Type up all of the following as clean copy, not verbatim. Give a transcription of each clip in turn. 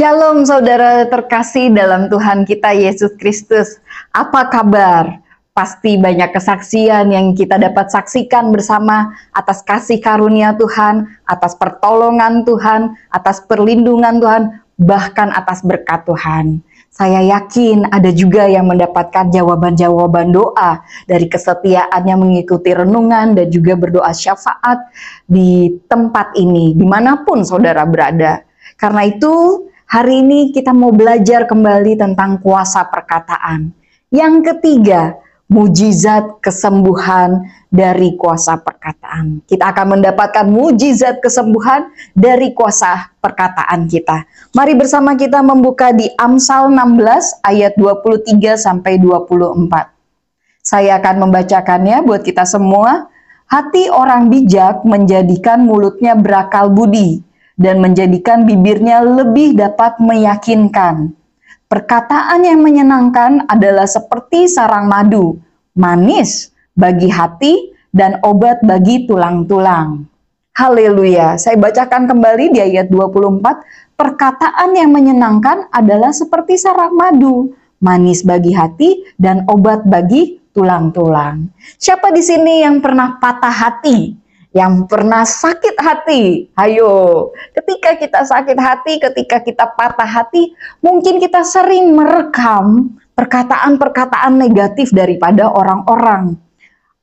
Shalom saudara terkasih dalam Tuhan kita Yesus Kristus. Apa kabar? Pasti banyak kesaksian yang kita dapat saksikan bersama atas kasih karunia Tuhan, atas pertolongan Tuhan, atas perlindungan Tuhan, bahkan atas berkat Tuhan. Saya yakin ada juga yang mendapatkan jawaban-jawaban doa dari kesetiaannya mengikuti renungan dan juga berdoa syafaat di tempat ini, dimanapun saudara berada. Karena itu, hari ini kita mau belajar kembali tentang kuasa perkataan. Yang ketiga, mujizat kesembuhan dari kuasa perkataan. Kita akan mendapatkan mujizat kesembuhan dari kuasa perkataan kita. Mari bersama kita membuka di Amsal 16 ayat 23 sampai 24. Saya akan membacakannya buat kita semua. Hati orang bijak menjadikan mulutnya berakal budi, dan menjadikan bibirnya lebih dapat meyakinkan. Perkataan yang menyenangkan adalah seperti sarang madu, manis bagi hati dan obat bagi tulang-tulang. Haleluya. Saya bacakan kembali di ayat 24. Perkataan yang menyenangkan adalah seperti sarang madu, manis bagi hati dan obat bagi tulang-tulang. Siapa di sini yang pernah patah hati? Yang pernah sakit hati? Ayo, ketika kita sakit hati, ketika kita patah hati, mungkin kita sering merekam perkataan-perkataan negatif daripada orang-orang,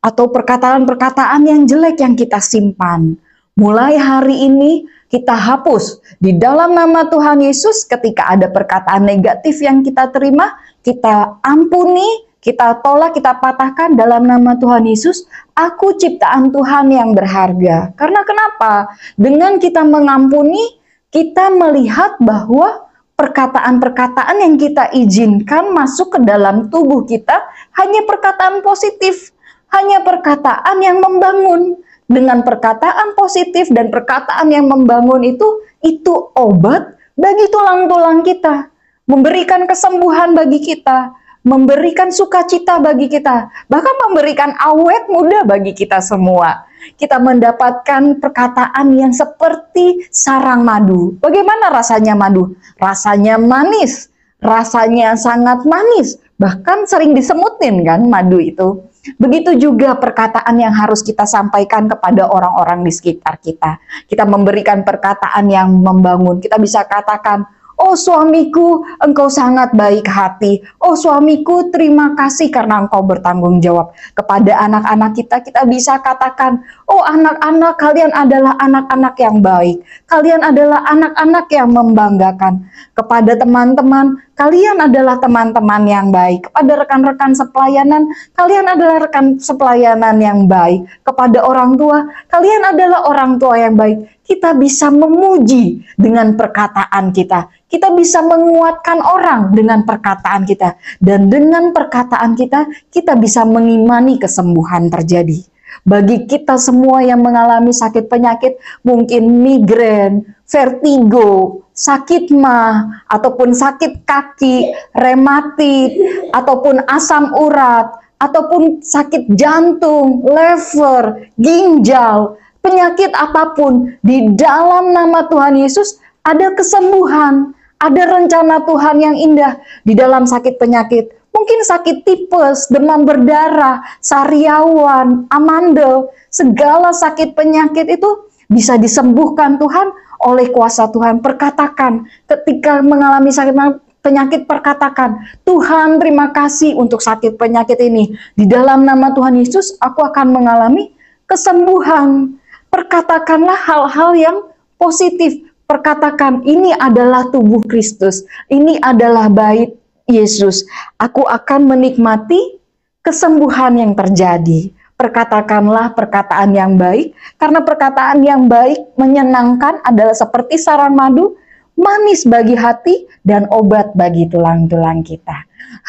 atau perkataan-perkataan yang jelek yang kita simpan. Mulai hari ini, kita hapus di dalam nama Tuhan Yesus. Ketika ada perkataan negatif yang kita terima, kita ampuni, kita tolak, kita patahkan dalam nama Tuhan Yesus. Aku ciptaan Tuhan yang berharga. Karena kenapa? Dengan kita mengampuni, kita melihat bahwa perkataan-perkataan yang kita izinkan masuk ke dalam tubuh kita hanya perkataan positif, hanya perkataan yang membangun. Dengan perkataan positif dan perkataan yang membangun itu obat bagi tulang-tulang kita, memberikan kesembuhan bagi kita, memberikan sukacita bagi kita, bahkan memberikan awet muda bagi kita semua. Kita mendapatkan perkataan yang seperti sarang madu. Bagaimana rasanya madu? Rasanya manis, rasanya sangat manis, bahkan sering disemutin kan madu itu. Begitu juga perkataan yang harus kita sampaikan kepada orang-orang di sekitar kita. Kita memberikan perkataan yang membangun. Kita bisa katakan, "Oh suamiku, engkau sangat baik hati. Oh suamiku, terima kasih karena engkau bertanggung jawab." Kepada anak-anak kita bisa katakan, "Oh anak-anak, kalian adalah anak-anak yang baik. Kalian adalah anak-anak yang membanggakan." Kepada teman-teman, kalian adalah teman-teman yang baik. Kepada rekan-rekan sepelayanan, kalian adalah rekan sepelayanan yang baik. Kepada orang tua, kalian adalah orang tua yang baik. Kita bisa memuji dengan perkataan kita. Kita bisa menguatkan orang dengan perkataan kita. Dan dengan perkataan kita, kita bisa mengimani kesembuhan terjadi. Bagi kita semua yang mengalami sakit penyakit, mungkin migrain, vertigo, sakit mah, ataupun sakit kaki, rematit, ataupun asam urat, ataupun sakit jantung, liver, ginjal, penyakit apapun, di dalam nama Tuhan Yesus ada kesembuhan, ada rencana Tuhan yang indah di dalam sakit penyakit. Mungkin sakit tipes, demam berdarah, sariawan, amandel, segala sakit penyakit itu bisa disembuhkan Tuhan oleh kuasa Tuhan. Perkatakan, ketika mengalami sakit penyakit, perkatakan, "Tuhan, terima kasih untuk sakit penyakit ini. Di dalam nama Tuhan Yesus, aku akan mengalami kesembuhan." Perkatakanlah hal-hal yang positif. Perkatakan, "Ini adalah tubuh Kristus. Ini adalah bait Yesus. Aku akan menikmati kesembuhan yang terjadi." Perkatakanlah perkataan yang baik, karena perkataan yang baik menyenangkan adalah seperti sarang madu, manis bagi hati, dan obat bagi tulang-tulang kita.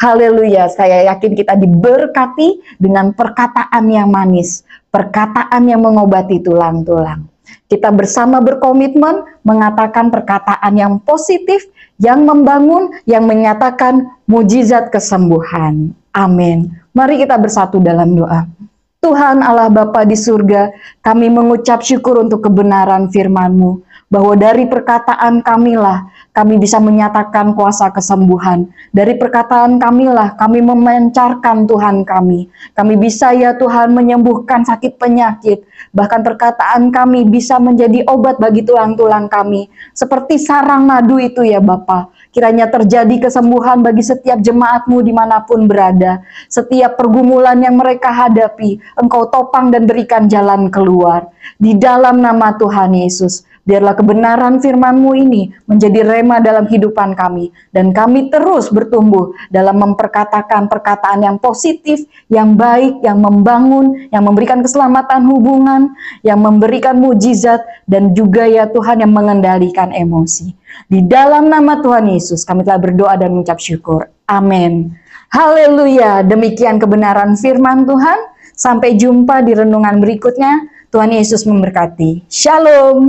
Haleluya, saya yakin kita diberkati dengan perkataan yang manis, perkataan yang mengobati tulang-tulang. Kita bersama berkomitmen mengatakan perkataan yang positif, yang membangun, yang menyatakan mujizat kesembuhan. Amin. Mari kita bersatu dalam doa. Tuhan Allah Bapa di surga, kami mengucap syukur untuk kebenaran firman-Mu, bahwa dari perkataan kamilah kami bisa menyatakan kuasa kesembuhan. Dari perkataan kamilah kami memancarkan Tuhan kami. Kami bisa ya Tuhan menyembuhkan sakit penyakit. Bahkan perkataan kami bisa menjadi obat bagi tulang-tulang kami. Seperti sarang madu itu ya Bapa. Kiranya terjadi kesembuhan bagi setiap jemaat-Mu dimanapun berada. Setiap pergumulan yang mereka hadapi, Engkau topang dan berikan jalan keluar. Di dalam nama Tuhan Yesus, biarlah kebenaran firman-Mu ini menjadi rema dalam kehidupan kami. Dan kami terus bertumbuh dalam memperkatakan perkataan yang positif, yang baik, yang membangun, yang memberikan keselamatan hubungan, yang memberikan mujizat, dan juga ya Tuhan yang mengendalikan emosi. Di dalam nama Tuhan Yesus kami telah berdoa dan mengucap syukur. Amin. Haleluya. Demikian kebenaran firman Tuhan. Sampai jumpa di renungan berikutnya. Tuhan Yesus memberkati. Shalom.